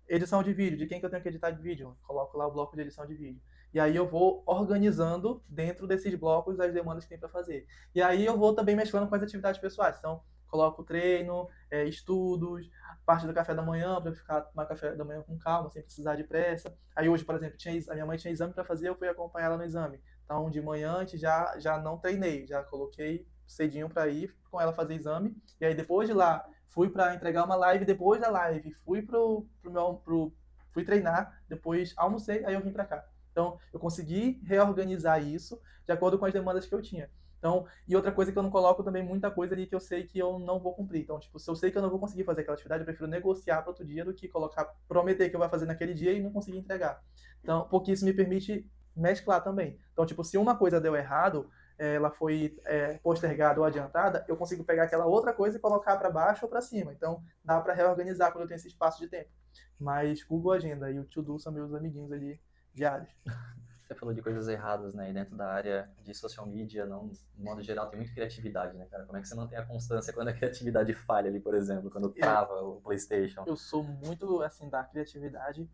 Edição de vídeo, de quem que eu tenho que editar de vídeo? Coloco lá o bloco de edição de vídeo. E aí eu vou organizando dentro desses blocos as demandas que tem para fazer. E aí eu vou também mesclando com as atividades pessoais. Então, coloco treino, estudos, parte do café da manhã, para eu ficar tomar café da manhã com calma, sem precisar de pressa. Aí hoje, por exemplo, a minha mãe tinha exame para fazer, eu fui acompanhar ela no exame. Então, de manhã antes já não treinei, já coloquei cedinho para ir com ela fazer exame. E aí depois de lá, fui para entregar uma live, depois da live, fui treinar, depois almocei, aí eu vim para cá. Então, eu consegui reorganizar isso de acordo com as demandas que eu tinha. Então, e outra coisa que eu não coloco também muita coisa ali que eu sei que eu não vou cumprir. Então, tipo, se eu sei que eu não vou conseguir fazer aquela atividade, eu prefiro negociar para outro dia do que colocar, prometer que eu vou fazer naquele dia e não conseguir entregar. Então, porque isso me permite mesclar também. Então, tipo, se uma coisa deu errado, ela foi postergada ou adiantada, eu consigo pegar aquela outra coisa e colocar para baixo ou para cima. Então, dá para reorganizar quando eu tenho esse espaço de tempo. Mas Google Agenda e o To-Do são meus amiguinhos ali diários. Você falou de coisas erradas, né? E dentro da área de social media, não, no modo geral, tem muita criatividade, né, cara? Como é que você mantém a constância quando a criatividade falha ali, por exemplo, quando trava o PlayStation? Eu sou muito, assim, da criatividade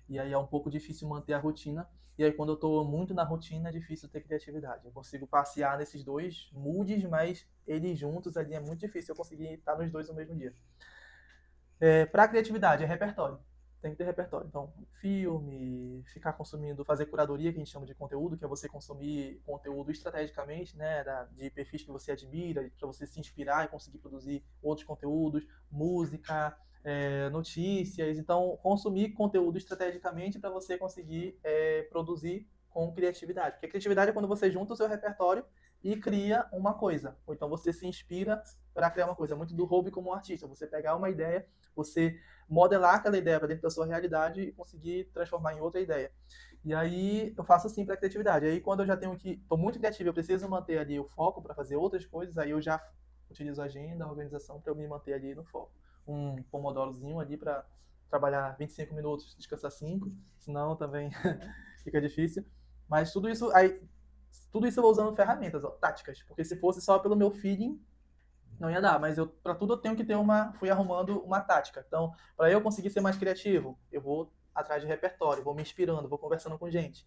e aí é um pouco difícil manter a rotina. E aí quando eu estou muito na rotina é difícil ter criatividade. Eu consigo passear nesses dois moods, mas eles juntos ali é muito difícil eu conseguir estar nos dois no mesmo dia. Para criatividade é repertório. Tem que ter repertório. Então, filme, ficar consumindo, fazer curadoria, que a gente chama de conteúdo, que é você consumir conteúdo estrategicamente, né, de perfis que você admira, para você se inspirar e conseguir produzir outros conteúdos, música, notícias. Então, consumir conteúdo estrategicamente para você conseguir produzir com criatividade. Porque a criatividade é quando você junta o seu repertório e cria uma coisa. Ou então você se inspira para criar uma coisa. É muito do hobby como um artista. Você pegar uma ideia, você modelar aquela ideia para dentro da sua realidade e conseguir transformar em outra ideia. E aí eu faço assim para criatividade. Aí quando eu já tenho que, estou muito criativo, eu preciso manter ali o foco para fazer outras coisas, aí eu já utilizo a agenda, a organização para eu me manter ali no foco. Um pomodorozinho ali para trabalhar 25 minutos, descansar 5, senão também fica difícil. Mas tudo isso eu vou usando ferramentas, ó, táticas, porque se fosse só pelo meu feeling, não ia dar, mas para tudo eu tenho que ter fui arrumando uma tática. Então, para eu conseguir ser mais criativo, eu vou atrás de repertório, vou me inspirando, vou conversando com gente.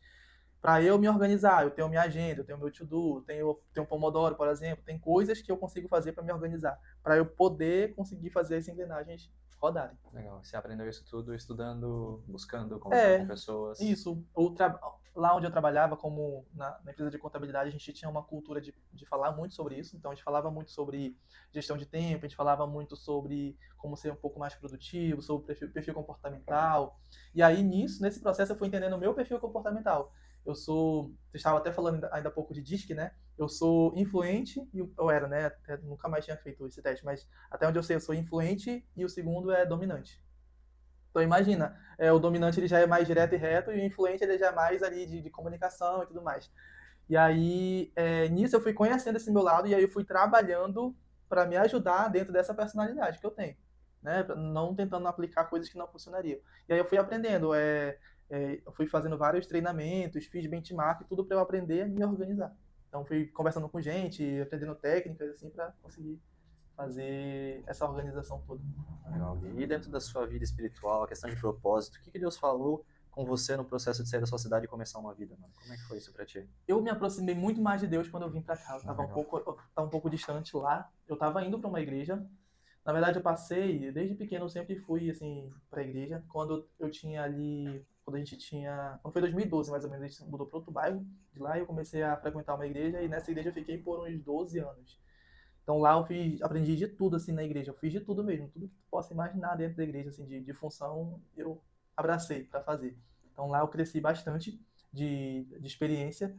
Para eu me organizar, eu tenho minha agenda, eu tenho meu to-do, tenho um Pomodoro, por exemplo, tem coisas que eu consigo fazer para me organizar, para eu poder conseguir fazer as engrenagens rodarem. Legal. Você aprendeu isso tudo estudando, buscando, conversando com É, pessoas. isso. Lá onde eu trabalhava, como na empresa de contabilidade, a gente tinha uma cultura de falar muito sobre isso. Então, a gente falava muito sobre gestão de tempo, a gente falava muito sobre como ser um pouco mais produtivo, sobre perfil comportamental. E aí, nesse processo, eu fui entendendo o meu perfil comportamental. Você estava até falando ainda há pouco de DISC, né? Eu sou influente, eu era, né? Nunca mais tinha feito esse teste, mas até onde eu sei, eu sou influente e o segundo é dominante. Então imagina, o dominante ele já é mais direto e reto e o influente ele já é mais ali de comunicação e tudo mais. E aí, nisso eu fui conhecendo esse meu lado e aí eu fui trabalhando para me ajudar dentro dessa personalidade que eu tenho, né? Não tentando aplicar coisas que não funcionariam. E aí eu fui aprendendo, eu fui fazendo vários treinamentos, fiz benchmark, tudo para eu aprender a me organizar. Então fui conversando com gente, aprendendo técnicas assim para conseguir fazer essa organização toda. Legal. E dentro da sua vida espiritual, a questão de propósito, o que Deus falou com você no processo de sair da sua cidade e começar uma vida, mano? Como é que foi isso pra ti? Eu me aproximei muito mais de Deus quando eu vim para cá. Eu tava um pouco distante lá. Eu tava indo para uma igreja. Na verdade, eu passei, desde pequeno eu sempre fui assim para a igreja. Quando foi 2012 mais ou menos, a gente mudou para outro bairro. De lá eu comecei a frequentar uma igreja e nessa igreja eu fiquei por uns 12 anos. Então lá aprendi de tudo assim na igreja. Eu fiz de tudo mesmo, tudo que tu possa imaginar dentro da igreja assim de função, eu abracei para fazer. Então lá eu cresci bastante de experiência.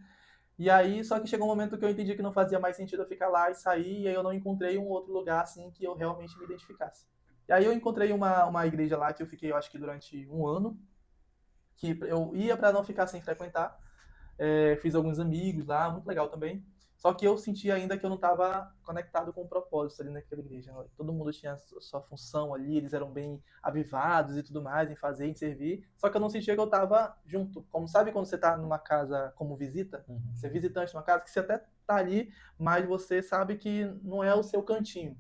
E aí, só que chegou um momento que eu entendi que não fazia mais sentido eu ficar lá e sair, e aí eu não encontrei um outro lugar assim que eu realmente me identificasse. E aí eu encontrei uma igreja lá que eu fiquei, eu acho que durante um ano, que eu ia para não ficar sem frequentar. Fiz alguns amigos lá, muito legal também. Só que eu sentia ainda que eu não estava conectado com o propósito ali naquela igreja. Todo mundo tinha sua função ali, eles eram bem avivados e tudo mais em fazer, em servir. Só que eu não sentia que eu estava junto. Como sabe quando você está numa casa como visita? Você é visitante numa casa que você até está ali, mas você sabe que não é o seu cantinho.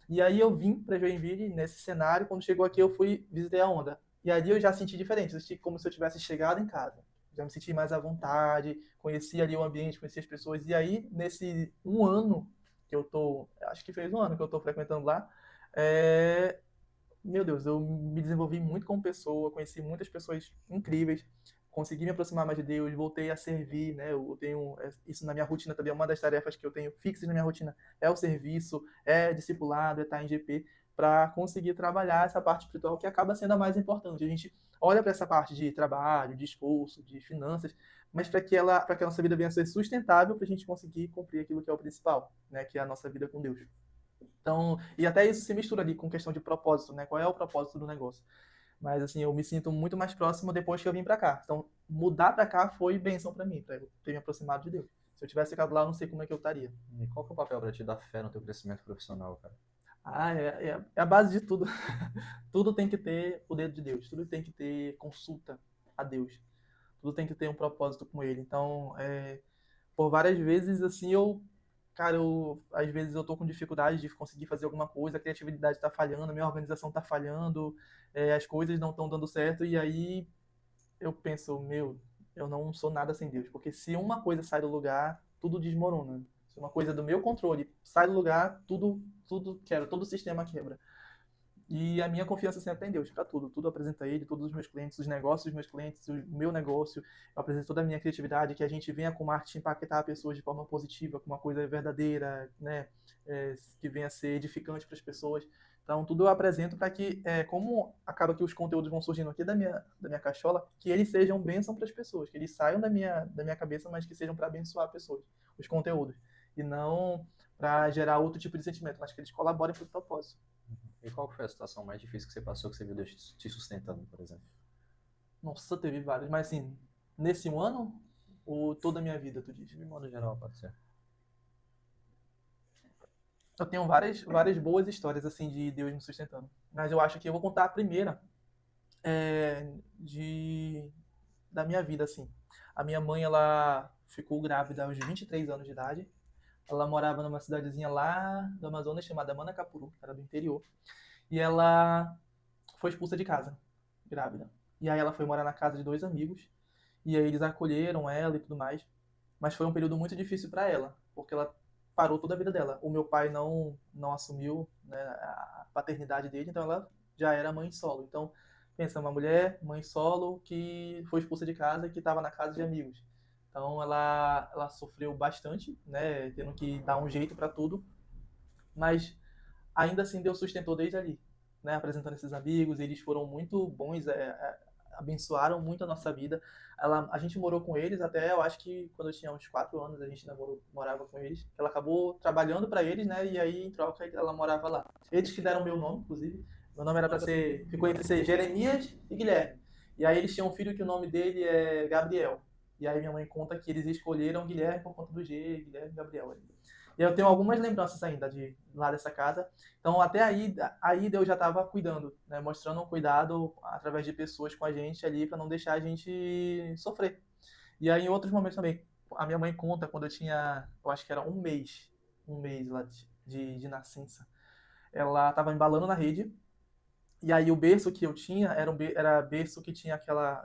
E aí eu vim para Joinville nesse cenário. Quando chegou aqui, eu visitei a Onda. E ali eu já senti diferente, eu senti como se eu tivesse chegado em casa. Já me senti mais à vontade, conheci ali o ambiente, conheci as pessoas. E aí, nesse um ano que acho que fez um ano que eu tô frequentando lá, meu Deus, eu me desenvolvi muito como pessoa, conheci muitas pessoas incríveis, consegui me aproximar mais de Deus, voltei a servir, né? Eu tenho isso na minha rotina também, é uma das tarefas que eu tenho fixas na minha rotina, é o serviço, é discipulado, é estar em GP, para conseguir trabalhar essa parte espiritual que acaba sendo a mais importante. A gente olha para essa parte de trabalho, de esforço, de finanças, mas para que a nossa vida venha a ser sustentável, para a gente conseguir cumprir aquilo que é o principal, né? Que é a nossa vida com Deus. Então, e até isso se mistura ali com questão de propósito, né? Qual é o propósito do negócio? Mas assim, eu me sinto muito mais próximo depois que eu vim para cá. Então, mudar para cá foi bênção para mim, para eu ter me aproximado de Deus. Se eu tivesse ficado lá, eu não sei como é que eu estaria. E qual que é o papel pra ti da fé no teu crescimento profissional, cara? É a base de tudo. Tudo tem que ter o dedo de Deus. Tudo tem que ter consulta a Deus. Tudo tem que ter um propósito com Ele. Então, por várias vezes, assim, cara, às vezes eu tô com dificuldade de conseguir fazer alguma coisa, a criatividade tá falhando, a minha organização tá falhando, as coisas não estão dando certo, e aí eu penso, eu não sou nada sem Deus, porque se uma coisa sai do lugar, tudo desmorona. Se uma coisa do meu controle sai do lugar, tudo quebra, todo o sistema quebra. E a minha confiança sempre é em Deus, para tudo. Tudo eu apresento a Ele, todos os meus clientes, os negócios dos meus clientes, o meu negócio. Eu apresento toda a minha criatividade, que a gente venha com marketing impactar pessoas de forma positiva, com uma coisa verdadeira, né? Que venha a ser edificante para as pessoas. Então, tudo eu apresento para que, como acaba que os conteúdos vão surgindo aqui da minha cachola, que eles sejam bênção para as pessoas, que eles saiam da minha cabeça, mas que sejam para abençoar pessoas, os conteúdos, e não para gerar outro tipo de sentimento, mas que eles colaborem para o propósito. E qual foi a situação mais difícil que você passou, que você viu Deus te sustentando, por exemplo? Nossa, teve vários, mas assim, nesse um ano ou toda a minha vida, tu diz? De modo geral, pode ser. Eu tenho várias boas histórias assim de Deus me sustentando, mas eu acho que eu vou contar a primeira de da minha vida assim. A minha mãe, ela ficou grávida aos 23 anos de idade. Ela morava numa cidadezinha lá do Amazonas chamada Manacapuru, que era do interior. E ela foi expulsa de casa, grávida. E aí ela foi morar na casa de dois amigos. E aí eles acolheram ela e tudo mais. Mas foi um período muito difícil para ela, porque ela parou toda a vida dela. O meu pai não assumiu, né, a paternidade dele, então ela já era mãe solo. Então, pensa, uma mulher, mãe solo, que foi expulsa de casa e que estava na casa de amigos. Então, ela sofreu bastante, né, tendo que dar um jeito para tudo, mas ainda assim Deus sustentou desde ali, né, apresentando esses amigos, eles foram muito bons, abençoaram muito a nossa vida. A gente morou com eles até, eu acho que quando eu tinha uns 4 anos, a gente morava com eles. Ela acabou trabalhando para eles, né, e aí em troca ela morava lá. Eles que deram meu nome, inclusive. Meu nome era para ser, ficou entre ser Jeremias e Guilherme. E aí eles tinham um filho que o nome dele é Gabriel. E aí minha mãe conta que eles escolheram Guilherme por conta do G, Guilherme e Gabriel. E eu tenho algumas lembranças ainda de lá dessa casa. Então, até aí Deus já estava cuidando, né? Mostrando um cuidado através de pessoas com a gente ali para não deixar a gente sofrer. E aí, em outros momentos também, a minha mãe conta quando eu tinha, eu acho que era um mês lá de nascença. Ela estava embalando na rede. E aí o berço que eu tinha era berço que tinha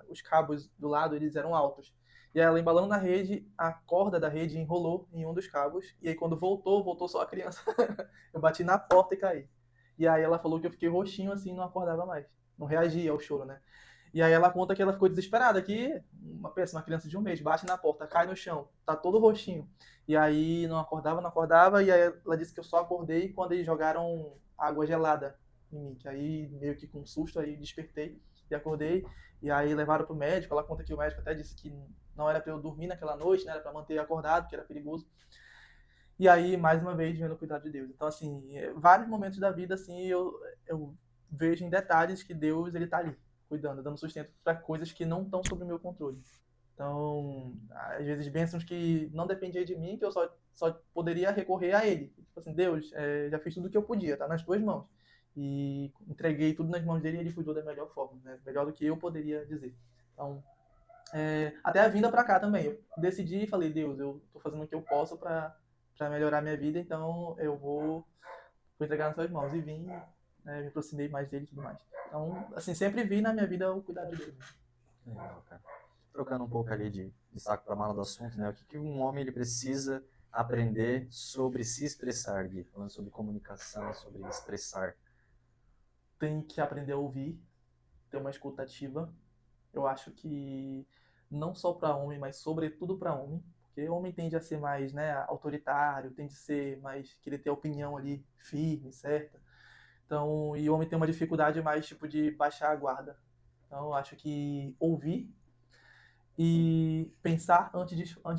os cabos do lado, eles eram altos. E aí ela embalando na rede, a corda da rede enrolou em um dos cabos. E aí quando voltou só a criança. Eu bati na porta e caí. E aí ela falou que eu fiquei roxinho assim, não acordava mais. Não reagia ao choro, né? E aí ela conta que ela ficou desesperada, que uma criança de um mês, bate na porta, cai no chão, tá todo roxinho. E aí não acordava, e aí ela disse que eu só acordei quando eles jogaram água gelada em mim, que aí meio que com susto aí despertei e acordei, e aí levaram pro médico. Ela conta que o médico até disse que não era para eu dormir naquela noite, né, era para manter acordado, que era perigoso. E aí, mais uma vez, vendo o cuidado de Deus. Então, assim, vários momentos da vida, assim, eu vejo em detalhes que Deus, ele tá ali, cuidando, dando sustento para coisas que não estão sob o meu controle. Então, às vezes, bênçãos que não dependiam de mim, que eu só poderia recorrer a Ele. Tipo assim, Deus, já fiz tudo o que eu podia, tá nas tuas mãos. E entreguei tudo nas mãos dele e ele cuidou da melhor forma, né? Melhor do que eu poderia dizer. Então, até a vinda para cá também. Eu decidi e falei, Deus, eu tô fazendo o que eu posso para melhorar minha vida, então eu vou entregar nas suas mãos. E vim, né, me aproximei mais dele e tudo mais. Então, assim, sempre vi na minha vida o cuidado de Deus. Legal, cara. Trocando um pouco ali de saco para mala do assunto, né? O que um homem ele precisa aprender sobre se expressar, Gui? Falando sobre comunicação, sobre expressar. Tem que aprender a ouvir, ter uma escuta ativa. Eu acho que não só para homem, mas sobretudo para homem, porque o homem tende a ser mais, né, autoritário, tende a ser mais querer ter a opinião ali firme, certa. Então, e o homem tem uma dificuldade mais tipo de baixar a guarda. Então, eu acho que ouvir e pensar antes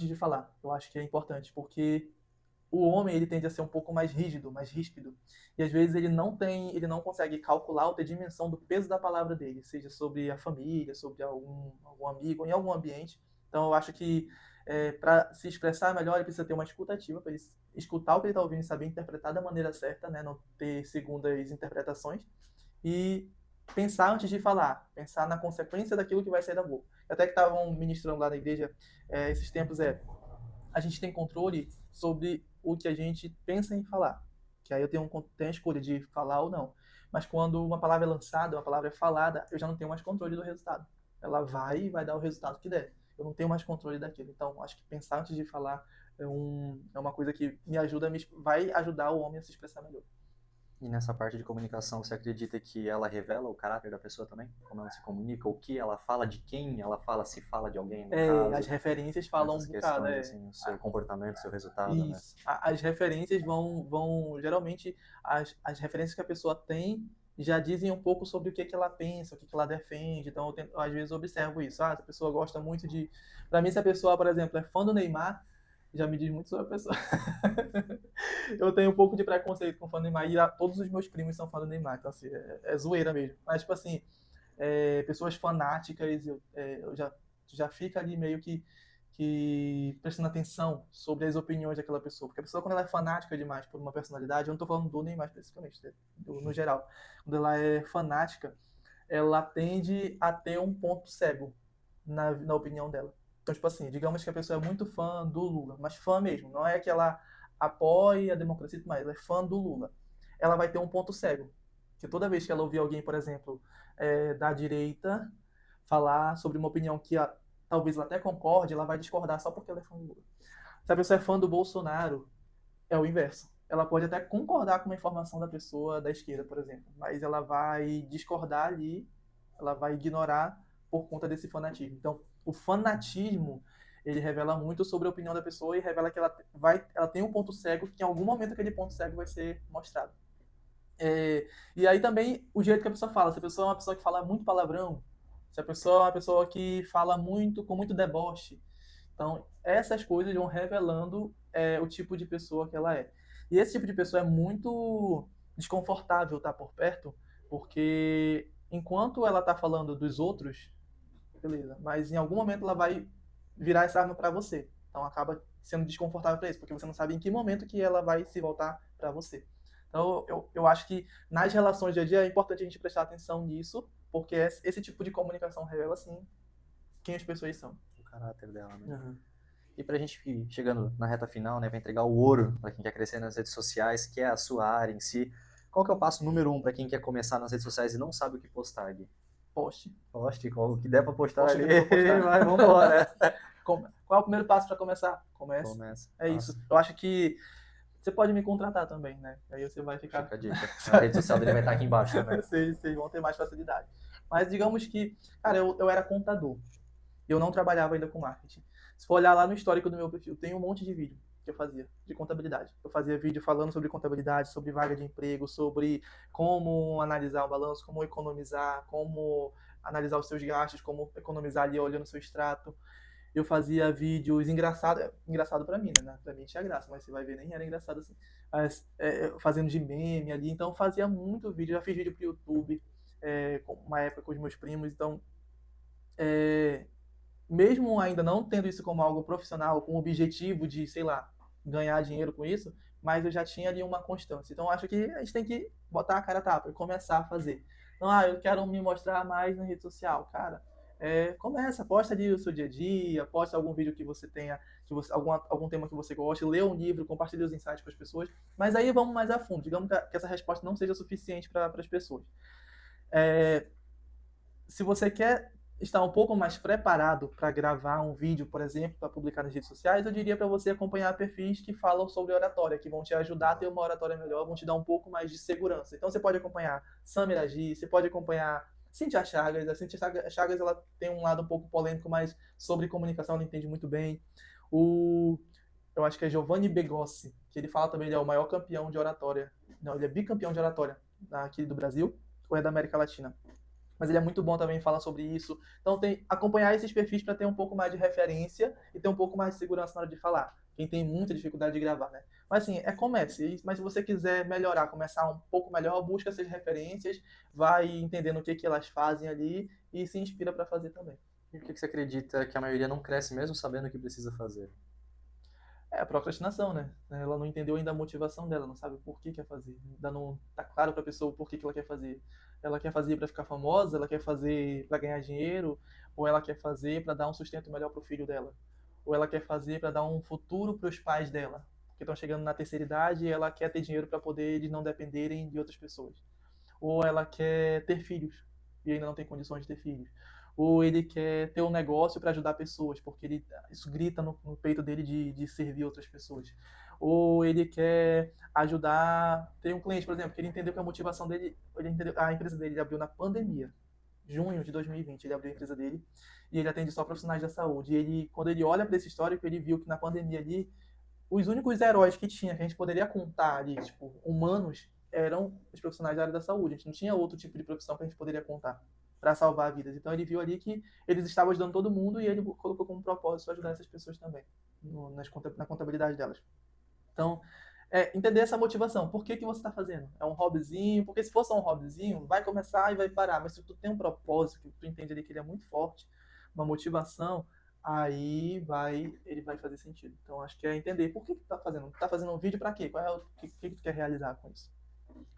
de falar, eu acho que é importante, porque o homem ele tende a ser um pouco mais rígido, mais ríspido, e às vezes ele não consegue calcular ou ter dimensão do peso da palavra dele, seja sobre a família, sobre algum amigo, em algum ambiente. Então eu acho que para se expressar melhor ele precisa ter uma escuta ativa, para ele escutar o que ele está ouvindo e saber interpretar da maneira certa, né, não ter segundas interpretações, e pensar antes de falar, pensar na consequência daquilo que vai sair da boca. Até que estavam ministrando lá na igreja esses tempos, a gente tem controle sobre o que a gente pensa em falar. Que aí eu tenho a escolha de falar ou não. Mas quando uma palavra é lançada, uma palavra é falada, eu já não tenho mais controle do resultado. Ela vai e vai dar o resultado que der. Eu não tenho mais controle daquilo. Então, acho que pensar antes de falar é uma coisa que me ajuda, vai ajudar o homem a se expressar melhor. E nessa parte de comunicação, você acredita que ela revela o caráter da pessoa também? Como ela se comunica, o que ela fala, de quem ela fala, se fala de alguém, no As caso, referências falam um nessas bocado, questões, assim, o seu comportamento, o seu resultado, né? Isso. As referências geralmente, as referências que a pessoa tem já dizem um pouco sobre o que ela pensa, o que ela defende. Então, às vezes, eu observo isso. Se a pessoa gosta muito de. Para mim, se a pessoa, por exemplo, é fã do Neymar, já me diz muito sobre a pessoa. Eu tenho um pouco de preconceito com fã do Neymar e todos os meus primos são fã do Neymar. Então, assim, é zoeira mesmo. Mas, tipo assim, pessoas fanáticas, eu já fica ali meio que prestando atenção sobre as opiniões daquela pessoa. Porque a pessoa, quando ela é fanática demais por uma personalidade, eu não estou falando do Neymar especificamente, né? No geral, quando ela é fanática, ela tende a ter um ponto cego na opinião dela. Então, tipo assim, digamos que a pessoa é muito fã do Lula, mas fã mesmo, não é que ela apoie a democracia, mas ela é fã do Lula. Ela vai ter um ponto cego. Que toda vez que ela ouvir alguém, por exemplo, da direita falar sobre uma opinião que talvez ela até concorde, ela vai discordar só porque ela é fã do Lula. Se a pessoa é fã do Bolsonaro, é o inverso. Ela pode até concordar com uma informação da pessoa da esquerda, por exemplo, mas ela vai discordar ali, ela vai ignorar por conta desse fanatismo. Então, o fanatismo, ele revela muito sobre a opinião da pessoa e revela que ela tem um ponto cego, que em algum momento aquele ponto cego vai ser mostrado. E aí também o jeito que a pessoa fala. Se a pessoa é uma pessoa que fala muito palavrão, se a pessoa é uma pessoa que fala muito, com muito deboche. Então, essas coisas vão revelando o tipo de pessoa que ela é. E esse tipo de pessoa é muito desconfortável estar por perto, porque enquanto ela está falando dos outros, beleza, mas em algum momento ela vai virar essa arma para você. Então acaba sendo desconfortável para isso, porque você não sabe em que momento que ela vai se voltar para você. Então eu acho que nas relações dia a dia é importante a gente prestar atenção nisso, porque esse tipo de comunicação revela, sim, quem as pessoas são. O caráter dela, né? Uhum. E pra gente ir chegando na reta final, né, pra entregar o ouro para quem quer crescer nas redes sociais, que é a sua área em si, qual que é o passo número 1 para quem quer começar nas redes sociais e não sabe o que postar, Gui? Poste. Poste, o que der pra postar Poste o ali, que der pra postar. vai, vambora. Qual é o primeiro passo para começar? Comece. Começa. É isso. Eu acho que você pode me contratar também, né? Aí você vai ficar. Fica a dica. A rede social dele vai estar aqui embaixo também. Vocês vão ter mais facilidade. Mas digamos que, cara, eu era contador. Eu não trabalhava ainda com marketing. Se for olhar lá no histórico do meu perfil, tem um monte de vídeo que eu fazia de contabilidade. Eu fazia vídeo falando sobre contabilidade, sobre vaga de emprego, sobre como analisar o balanço, como economizar, como analisar os seus gastos, como economizar ali olhando o seu extrato. Eu fazia vídeos engraçados, engraçado pra mim, né? Pra mim tinha graça, mas você vai ver, nem era engraçado assim. Mas, fazendo de meme ali, então eu fazia muito vídeo, já fiz vídeo pro YouTube, uma época com os meus primos, então, mesmo ainda não tendo isso como algo profissional, com o objetivo de, sei lá, ganhar dinheiro com isso, mas eu já tinha ali uma constância. Então acho que a gente tem que botar a cara a tapa e começar a fazer. Então, eu quero me mostrar mais na rede social, cara. Começa, posta ali o seu dia a dia, posta algum vídeo que você tenha, algum tema que você goste, lê um livro, compartilhe os insights com as pessoas. Mas aí vamos mais a fundo. Digamos que essa resposta não seja suficiente para as pessoas. Se você quer estar um pouco mais preparado para gravar um vídeo, por exemplo, para publicar nas redes sociais, eu diria para você acompanhar perfis que falam sobre oratória, que vão te ajudar a ter uma oratória melhor, vão te dar um pouco mais de segurança. Então você pode acompanhar Samir Agi, você pode acompanhar Cíntia Chagas. A Cíntia Chagas, ela tem um lado um pouco polêmico, mas sobre comunicação ela entende muito bem. Eu acho que é Giovanni Begossi, que ele fala também, ele é o maior campeão de oratória. Não, ele é bicampeão de oratória aqui do Brasil, ou é da América Latina. Mas ele é muito bom também, fala sobre isso. Então, acompanhar esses perfis para ter um pouco mais de referência e ter um pouco mais de segurança na hora de falar. Quem tem muita dificuldade de gravar, né? Mas assim, comece. Mas se você quiser melhorar, começar um pouco melhor, busca essas referências, vai entendendo o que elas fazem ali e se inspira para fazer também. E por que você acredita que a maioria não cresce mesmo sabendo o que precisa fazer? É a procrastinação, né? Ela não entendeu ainda a motivação dela, não sabe por que quer fazer. Ainda não tá claro para a pessoa por que ela quer fazer. Ela quer fazer para ficar famosa, ela quer fazer para ganhar dinheiro, ou ela quer fazer para dar um sustento melhor para o filho dela, ou ela quer fazer para dar um futuro para os pais dela, que estão chegando na terceira idade e ela quer ter dinheiro para poder eles não dependerem de outras pessoas. Ou ela quer ter filhos e ainda não tem condições de ter filhos. Ou ele quer ter um negócio para ajudar pessoas, porque isso grita no peito dele de servir outras pessoas. ou ele quer ajudar. Tem um cliente, por exemplo, que ele entendeu que a motivação dele, ele entendeu, a empresa dele ele abriu na pandemia, junho de 2020, ele abriu a empresa dele e ele atende só profissionais da saúde. E ele, quando ele olha para esse histórico, ele viu que na pandemia ali, os únicos heróis que tinha, que a gente poderia contar ali, tipo, humanos, eram os profissionais da área da saúde. A gente não tinha outro tipo de profissão que a gente poderia contar para salvar vidas. Então ele viu ali que eles estavam ajudando todo mundo e ele colocou como propósito ajudar essas pessoas também, na contabilidade delas. Então, entender essa motivação. Por que que você está fazendo? É um hobbyzinho? Porque se for só um hobbyzinho, vai começar e vai parar. Mas se tu tem um propósito, que tu entende ali que ele é muito forte, uma motivação, aí ele vai fazer sentido. Então, acho que é entender por que que tu tá fazendo. Tu tá fazendo um vídeo para quê? Qual é o que tu quer realizar com isso?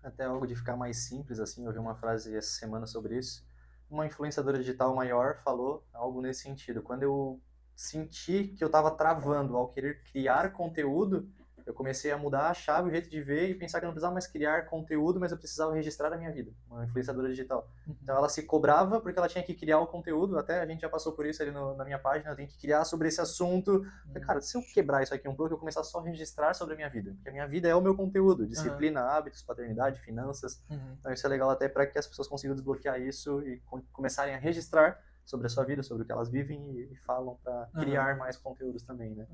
Até algo de ficar mais simples, assim, eu vi uma frase essa semana sobre isso. Uma influenciadora digital maior falou algo nesse sentido. Quando eu senti que eu estava travando ao querer criar conteúdo, eu comecei a mudar a chave, o jeito de ver e pensar que eu não precisava mais criar conteúdo, mas eu precisava registrar a minha vida. Uma influenciadora digital. Então ela se cobrava porque ela tinha que criar o conteúdo, até a gente já passou por isso ali na minha página, eu tenho que criar sobre esse assunto. Cara, se eu quebrar isso aqui um pouco, eu começar só a registrar sobre a minha vida, porque a minha vida é o meu conteúdo, disciplina, hábitos, paternidade, finanças. Então isso é legal até para que as pessoas consigam desbloquear isso e começarem a registrar sobre a sua vida, sobre o que elas vivem e falam para criar mais conteúdos também, né?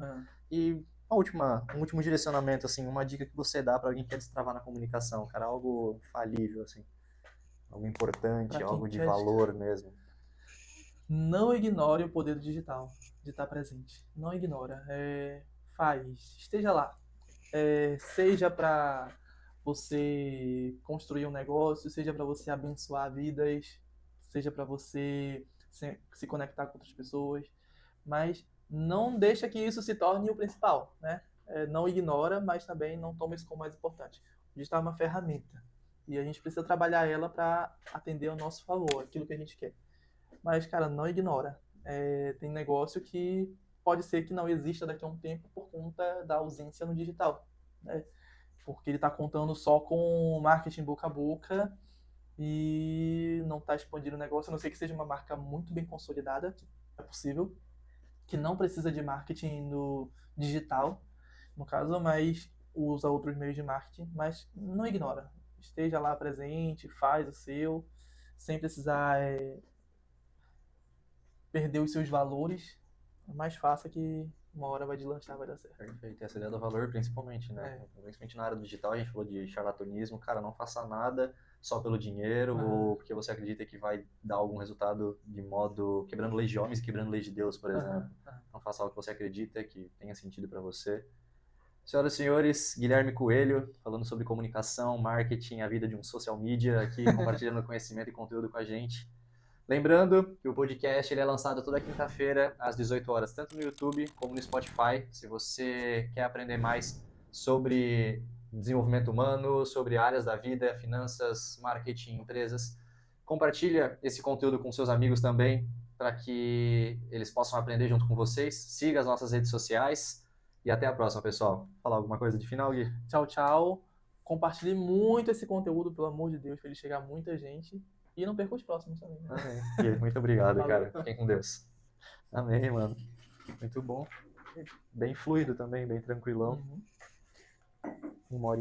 E um último direcionamento, assim, uma dica que você dá para alguém que quer destravar na comunicação, cara, algo falível, assim, algo importante, algo de valor mesmo. Não ignore o poder do digital, de estar presente. Não ignora. Esteja lá. Seja para você construir um negócio, seja para você abençoar vidas, seja para você se conectar com outras pessoas, mas não deixa que isso se torne o principal, né? Não ignora, mas também não toma isso como mais importante. O digital é uma ferramenta e a gente precisa trabalhar ela para atender ao nosso favor, aquilo que a gente quer. Mas, cara, não ignora. Tem negócio que pode ser que não exista daqui a um tempo por conta da ausência no digital, né? Porque ele está contando só com marketing boca a boca e não está expandindo o negócio, a não ser que seja uma marca muito bem consolidada, que é possível, que não precisa de marketing no digital, no caso, mas usa outros meios de marketing, mas não ignora. Esteja lá presente, faz o seu, sem precisar perder os seus valores. É mais fácil que uma hora vai deslanchar, vai dar certo. Perfeito, essa ideia do valor principalmente, né? Principalmente na área do digital, a gente falou de charlatanismo, cara, não faça nada só pelo dinheiro ou porque você acredita que vai dar algum resultado de modo quebrando leis de homens e quebrando leis de Deus, por exemplo. Não faça algo que você acredita, que tenha sentido para você. Senhoras e senhores, Guilherme Coelho, falando sobre comunicação, marketing, a vida de um social media, aqui compartilhando conhecimento e conteúdo com a gente. Lembrando que o podcast ele é lançado toda quinta-feira às 18 horas, tanto no YouTube como no Spotify. Se você quer aprender mais sobre desenvolvimento humano, sobre áreas da vida, finanças, marketing, empresas, compartilha esse conteúdo com seus amigos também, para que eles possam aprender junto com vocês. Siga as nossas redes sociais e até a próxima, pessoal. Falar alguma coisa de final, Gui? Tchau, tchau. Compartilhe muito esse conteúdo, pelo amor de Deus, para ele chegar a muita gente. E não perca os próximos também. Né? Amém. Gui, muito obrigado, cara. Fiquem com Deus. Amém, mano. Muito bom. Bem fluido também, bem tranquilão. Uma hora